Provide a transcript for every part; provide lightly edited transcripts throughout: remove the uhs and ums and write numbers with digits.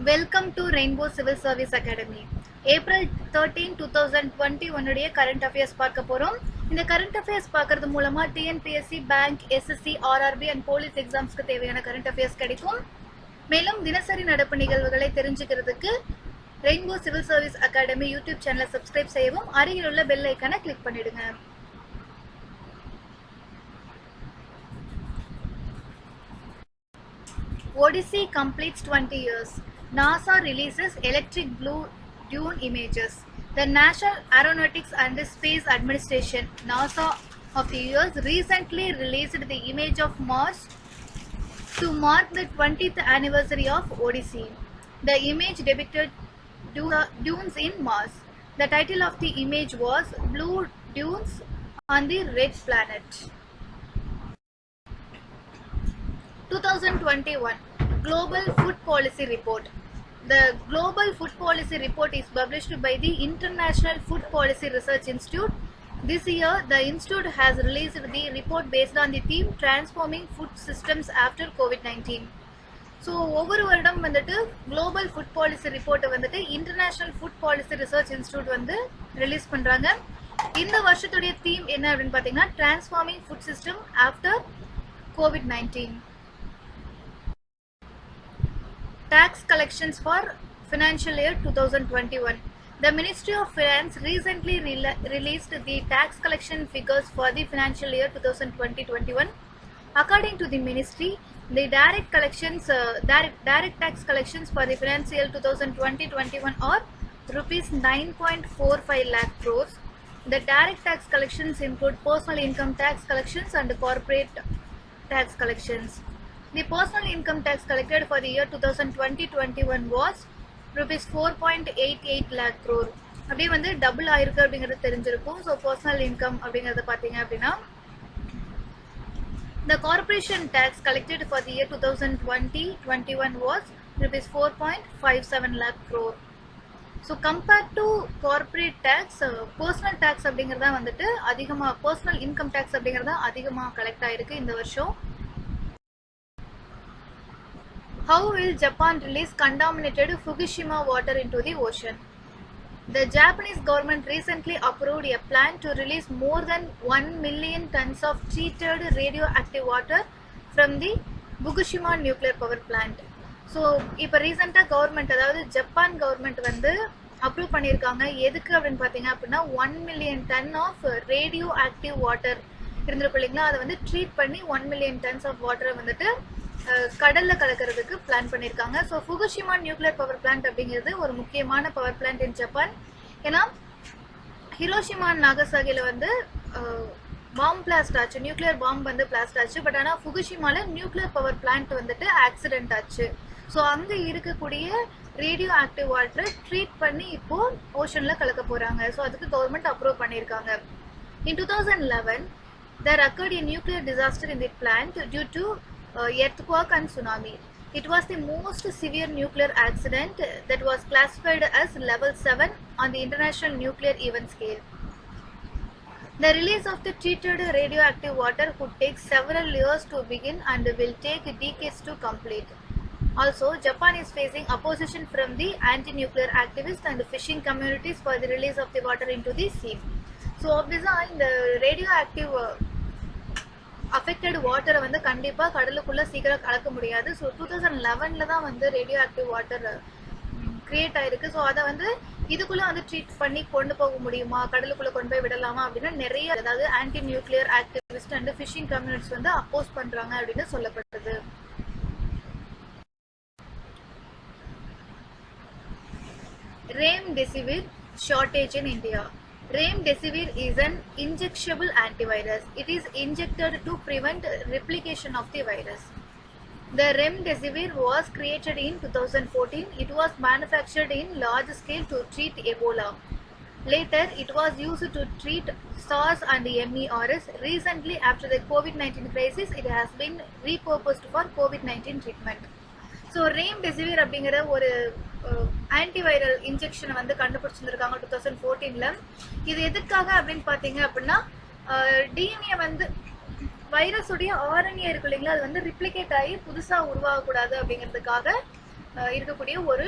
Welcome to Rainbow Civil Service Academy. April 13, 2021 உடைய current affairs பார்க்க போறோம். இந்த current affairs பார்க்கிறது மூலமா TNPSC, Bank, SSC, RRB and Police examsக்கு தேவையான current affairs கிடைக்கும். மேலும் தினசரி நடப்பு நிகழ்வுகளை தெரிஞ்சுக்கிறதுக்கு Rainbow Civil Service Academy YouTube சேனலை subscribe செய்யவும் அருகில் உள்ள bell ஐகானை click பண்ணிடுங்க. Odyssey completes 20 years. NASA releases electric blue dune images. The National Aeronautics and Space Administration (NASA) of the US recently released the image of Mars to mark the 20th anniversary of Odyssey. The image depicted dunes in Mars. The title of the image was Blue Dunes on the Red Planet. 2021 Global Food Policy Report. The Global Food Policy Report is published by the International Food Policy Research Institute. This year, the institute has released the report based on the theme Transforming Food Systems After COVID-19. So, ஒவ்வொரு வருடம் வந்துட்டு Global Food Policy Report வந்துட்டு International Food Policy Research Institute வந்து release பண்றாங்க. இந்த வருஷத்துடைய theme என்ன அப்படின்னு பார்த்தீங்கன்னா Transforming Food System After COVID-19. Tax collections for financial year 2021. The Ministry of Finance recently released the tax collection figures for the financial year 2020-21. According to the ministry, the direct tax collections for the financial year 2020-21 are rupees 9.45 lakh crores. The direct tax collections include personal income tax collections and corporate tax collections. The personal income tax collected for the year 2020-21 was rupees 4.88 lakh crore. அப்படியே வந்து double ஆயிருக்கு அப்படிங்கிறது தெரிஞ்சிருக்கும். So personal income அப்படிங்கிறத பார்த்தீங்க அப்படின்னா the corporation tax collected for the year 2020-21 was rupees 4.57 lakh crore. So compared to corporate tax, personal tax அப்படிங்கிறதா வந்துட்டு அதிகமாக personal income tax அப்படிங்கிறதா அதிகமாக கலெக்ட் ஆயிருக்கு இந்த வருஷம். How will Japan release contaminated Fukushima water into the ocean? The Japanese government recently approved a plan to release more than 1 million tons of treated radioactive water from the Fukushima nuclear power plant. So இப்போ ரீசெண்டாக government அதாவது Japan government வந்து approve பண்ணியிருக்காங்க. எதுக்கு அப்படின்னு பார்த்தீங்க அப்படின்னா 1 million ton of radioactive water இருந்திருக்கும் இல்லைங்களா, அதை வந்து ட்ரீட் பண்ணி 1 million tons ஆஃப் வாட்டரை வந்துட்டு கடல்ல கலக்கிறதுக்கு பிளான் பண்ணியிருக்காங்க. So Fukushima nuclear power plant அப்படிங்கிறது ஒரு முக்கியமான பவர் பிளான்ட் இன் ஜப்பான். ஏன்னா ஹிரோஷிமா நாகசாகில வந்து பாம் பிளாஸ்ட் ஆச்சு, நியூக்ளியர் பாம் வந்து பிளாஸ்ட் ஆச்சு. பட் ஆனால் ஃபுகுஷிமால நியூக்ளியர் பவர் பிளான்ட் வந்துட்டு ஆக்சிடென்ட் ஆச்சு. ஸோ அங்கே இருக்கக்கூடிய ரேடியோ ஆக்டிவ் வாட்டரை ட்ரீட் பண்ணி இப்போ ஓஷன்ல கலக்க போறாங்க. ஸோ அதுக்கு கவர்மெண்ட் அப்ரூவ் பண்ணியிருக்காங்க. இன் 2011 there occurred a nuclear disaster in the plant due to earthquake and tsunami. It was the most severe nuclear accident that was classified as level 7 on the international nuclear event scale. The release of the treated radioactive water could take several years to begin and will take decades to complete. Also, Japan is facing opposition from the anti-nuclear activists and fishing communities for the release of the water into the sea. So, obviously, the radioactive affected வாட்டரை வந்து கண்டிப்பாக கடலுக்குள்ளே சீக்கிரம் கலக்க முடியாது. So 2011 தான் வந்து radio active water create ஆயிருக்கு. ஸோ அதை வந்து இதுக்குள்ளே வந்து ட்ரீட் பண்ணி கொண்டு போக முடியுமா, கடலுக்குள்ளே கொண்டு போய் விடலாமா அப்படின்னா நிறைய அதாவது anti nuclear activist and phishing communities வந்து அப்போஸ் பண்ணுறாங்க அப்படின்னு சொல்லப்பட்டது. Remdesivir shortage in India. Remdesivir is an injectable antivirus. It is injected to prevent replication of the virus. The remdesivir was created in 2014. It was manufactured in large scale to treat Ebola. Later, it was used to treat SARS and MERS. Recently, after the COVID-19 crisis, it has been repurposed for COVID-19 treatment. So remdesivir அப்படிங்கிற ஒரு antiviral இன்ஜெக்ஷனை வந்து கண்டுபிடிச்சிருக்காங்க 2014. இது எதுக்காக அப்படின்னு பார்த்தீங்க அப்படின்னா DNA வந்து வைரஸுடைய ஆர்என்ஏ இருக்கு இல்லைங்களா, அது வந்து ரிப்ளிகேட் ஆகி புதுசாக உருவாகக்கூடாது அப்படிங்கிறதுக்காக இருக்கக்கூடிய ஒரு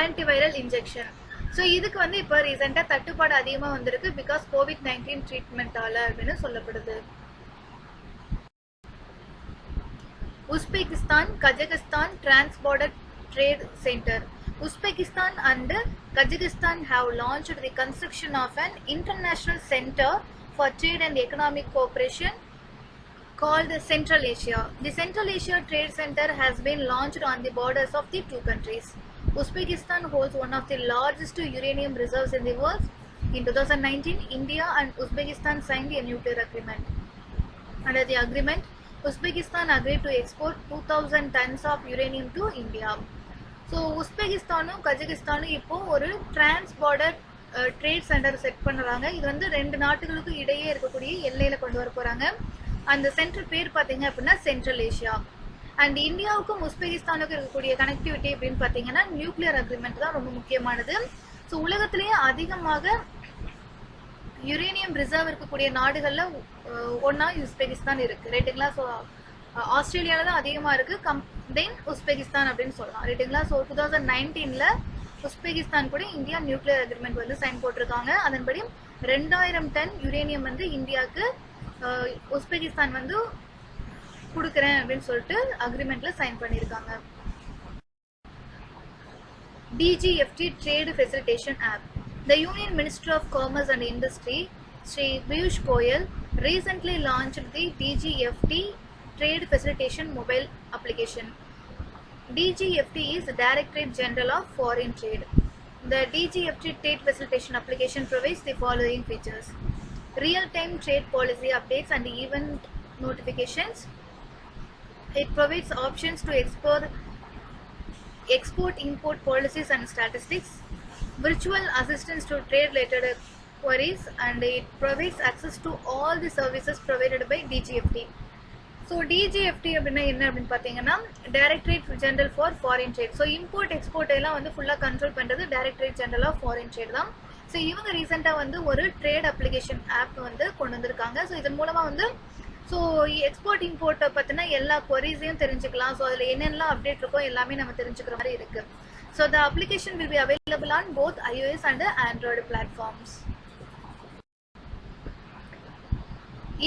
ஆன்டிவைரல் இன்ஜெக்ஷன். ஸோ இதுக்கு வந்து இப்போ ரீசெண்டாக தட்டுப்பாடு அதிகமாக வந்திருக்கு பிகாஸ் COVID-19 ட்ரீட்மெண்ட்டால அப்படின்னு சொல்லப்படுது. Uzbekistan, Kazakhstan Trans-Border Trade Center. Uzbekistan and Kazakhstan have launched the construction of an international center for trade and economic cooperation called Central Asia. The Central Asia Trade Center has been launched on the borders of the two countries. Uzbekistan holds one of the largest uranium reserves in the world. In 2019, India and Uzbekistan signed a nuclear agreement. Under the agreement, Uzbekistan agreed to export 2000 tons of uranium to India. So உஸ்பெகிஸ்தானும் கஜகிஸ்தானும் இப்போ ஒரு trans border trade centre set பண்ணுறாங்க. இது வந்து 2 நாட்டுகளுக்கு இடையே இருக்கக்கூடிய எல்லையில கொண்டு வர போறாங்க. அந்த சென்டர் பேர் பார்த்தீங்க அப்படின்னா சென்ட்ரல் ஏஷியா. அண்ட் இந்தியாவுக்கும் உஸ்பெகிஸ்தானுக்கும் இருக்கக்கூடிய கனெக்டிவிட்டி அப்படின்னு பார்த்தீங்கன்னா நியூக்ளியர் அக்ரிமெண்ட் தான் ரொம்ப முக்கியமானது. ஸோ உலகத்திலேயே அதிகமாக யுரேனியம் ரிசர்வ் இருக்கக்கூடிய நாடுகள்ல ஒன்னா உஸ்பெகிஸ்தான் இருக்கு ரைட்டுங்களா. ஸோ ஆஸ்திரேலியால தான் அதிகமா இருக்கு தென் உஸ்பெகிஸ்தான் அப்படின்னு சொல்லலாம் ரைட்டுங்களா. ஸோ 2019ல உஸ்பெகிஸ்தான் கூட இந்தியா நியூக்ளியர் அக்ரிமெண்ட் வந்து சைன் போட்டிருக்காங்க. அதன்படி 2000 டன் யுரேனியம் வந்து இந்தியாவுக்கு உஸ்பெகிஸ்தான் வந்து கொடுக்குறேன் அப்படின்னு சொல்லிட்டு அக்ரிமெண்ட்ல சைன் பண்ணியிருக்காங்க. DGFT Trade Facilitation App. The Union Minister of Commerce and Industry, Shri Piyush Goyal, recently launched the DGFT Trade Facilitation mobile application. DGFT is the Directorate General of Foreign Trade. The DGFT Trade Facilitation application provides the following features: real-time trade policy updates and event notifications. It provides options to export-import policies and statistics, virtual assistance to trade-related queries, and it provides access to all the services provided by DGFT. So DGFT அப்படின்னா என்ன அப்படின்னு பார்த்தீங்கன்னா directorate general for foreign trade. So import export எல்லாம் வந்து ஃபுல்லாக control பண்ணுறது directorate general of foreign trade தான். So இவங்க ரீசெண்டாக வந்து ஒரு ட்ரேட் அப்ளிகேஷன் ஆப் வந்து கொண்டு வந்திருக்காங்க. ஸோ இதன் மூலமாக வந்து ஸோ எக்ஸ்போர்ட் இம்போர்ட்டை பற்றினா எல்லா குவரிஸையும் தெரிஞ்சுக்கலாம். ஸோ அதில் என்னென்னலாம் அப்டேட் இருக்கோ எல்லாமே நம்ம தெரிஞ்சுக்கிற மாதிரி இருக்குது. So the application will be available on both iOS and Android platforms.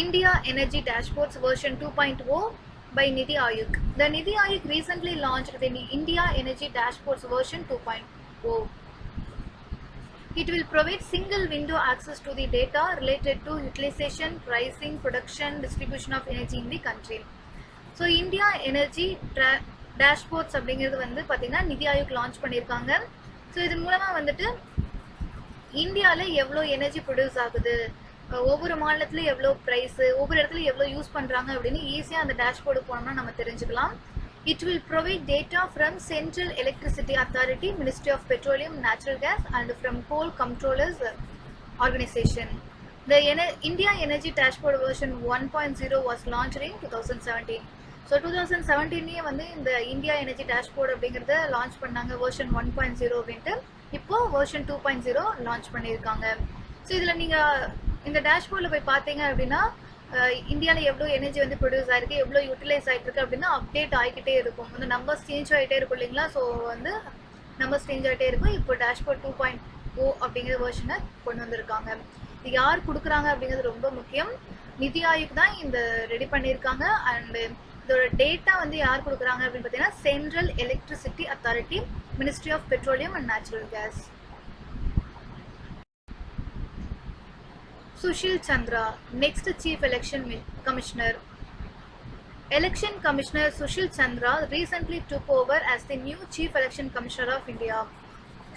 India Energy Dashboards version 2.0 by NITI Aayog. The NITI Aayog recently launched the India Energy Dashboards version 2.0. It will provide single window access to the data related to utilization, pricing, production, distribution of energy in the country. So India Energy Dashboards அப்படிங்கிறது வந்து பார்த்தீங்கன்னா நிதி Aayog launch பண்ணியிருக்காங்க. So இதன் மூலமாக வந்துட்டு இந்தியாவில் எவ்வளோ எனர்ஜி ப்ரொடியூஸ் ஆகுது, ஒவ்வொரு மாநிலத்தில் எவ்வளோ ப்ரைஸு, ஒவ்வொரு இடத்துல எவ்வளோ யூஸ் பண்ணுறாங்க அப்படின்னு ஈஸியாக அந்த டேஷ்போர்டு போனோம்னா நம்ம தெரிஞ்சுக்கலாம். It will provide data from Central Electricity Authority, Ministry of Petroleum, Natural Gas, and from Coal Controllers Organization. The India Energy Dashboard version 1.0 was launched in 2017. So 2017 வந்து இந்த இந்தியா எனர்ஜி டேஷ்போர்ட் அப்படிங்கிறத launch பண்ணாங்க version 1.0 அப்படின்ட்டு. இப்போ version 2.0 launch பண்ணியிருக்காங்க. So இதில் நீங்கள் இந்த டேஷ்போர்டில் போய் பார்த்தீங்க அப்படின்னா இந்தியாவில் எவ்வளோ எனர்ஜி வந்து ப்ரொடியூஸ் ஆயிருக்கு, எவ்வளோ யூட்டிலைஸ் ஆகிட்டு இருக்கு அப்படின்னா அப்டேட் ஆகிக்கிட்டே இருக்கும். வந்து நம்பர்ஸ் சேஞ்ச் ஆகிட்டே இருக்கும் இல்லைங்களா. ஸோ வந்து நம்பர்ஸ் சேஞ்ச் ஆகிட்டே இருக்கும். இப்போ டேஷ்போர்ட் 2.0 அப்படிங்கிற வெர்ஷனை கொண்டு வந்திருக்காங்க. இது யார் கொடுக்குறாங்க அப்படிங்கிறது ரொம்ப முக்கியம். நிதி ஆயோக் தான் இந்த ரெடி பண்ணியிருக்காங்க. அண்ட் இதோட டேட்டா வந்து யார் கொடுக்குறாங்க அப்படின்னு பார்த்தீங்கன்னா central electricity authority, ministry of petroleum and natural gas. Sushil Chandra, next Chief Election Commissioner. Election Commissioner Sushil Chandra recently took over as the new Chief Election Commissioner of India.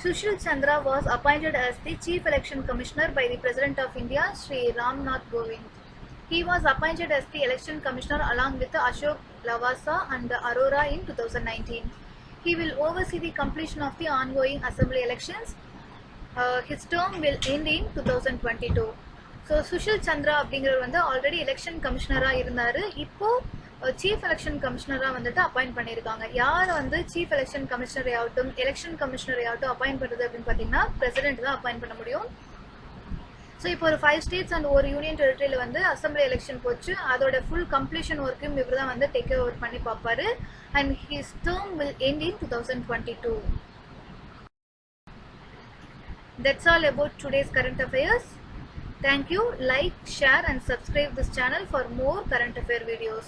Sushil Chandra was appointed as the Chief Election Commissioner by the President of India, Shri Ram Nath Kovind. He was appointed as the Election Commissioner along with Ashok Lavasa and Arora in 2019. He will oversee the completion of the ongoing assembly elections. His term will end in 2022. So Sushil Chandra அப்படிங்கிறவர் வந்து already election கமிஷனராக இருந்தார். இப்போது chief election கமிஷனராக வந்துட்டு appoint பண்ணியிருக்காங்க. யார் வந்து chief election கமிஷனரை ஆகட்டும் election கமிஷனரை ஆகட்டும் அப்பாயிண்ட் பண்ணுறது அப்படின்னு பார்த்தீங்கன்னா பிரசிடென்ட் தான் அப்பாயிண்ட் பண்ண முடியும். ஸோ இப்போ ஒரு 5 ஸ்டேட்ஸ் அண்ட் ஒரு யூனியன் டெரிட்டரியில் வந்து அசம்பிளி எலெக்ஷன் போச்சு. அதோட ஃபுல் கம்ப்ளீஷன் ஒர்க்கையும் இவர் தான் வந்து டேக் ஓவர் பண்ணி பார்ப்பாரு. And his term will end in 2022. That's all about today's current affairs. Thank you. Like, share and subscribe this channel for more current affair videos.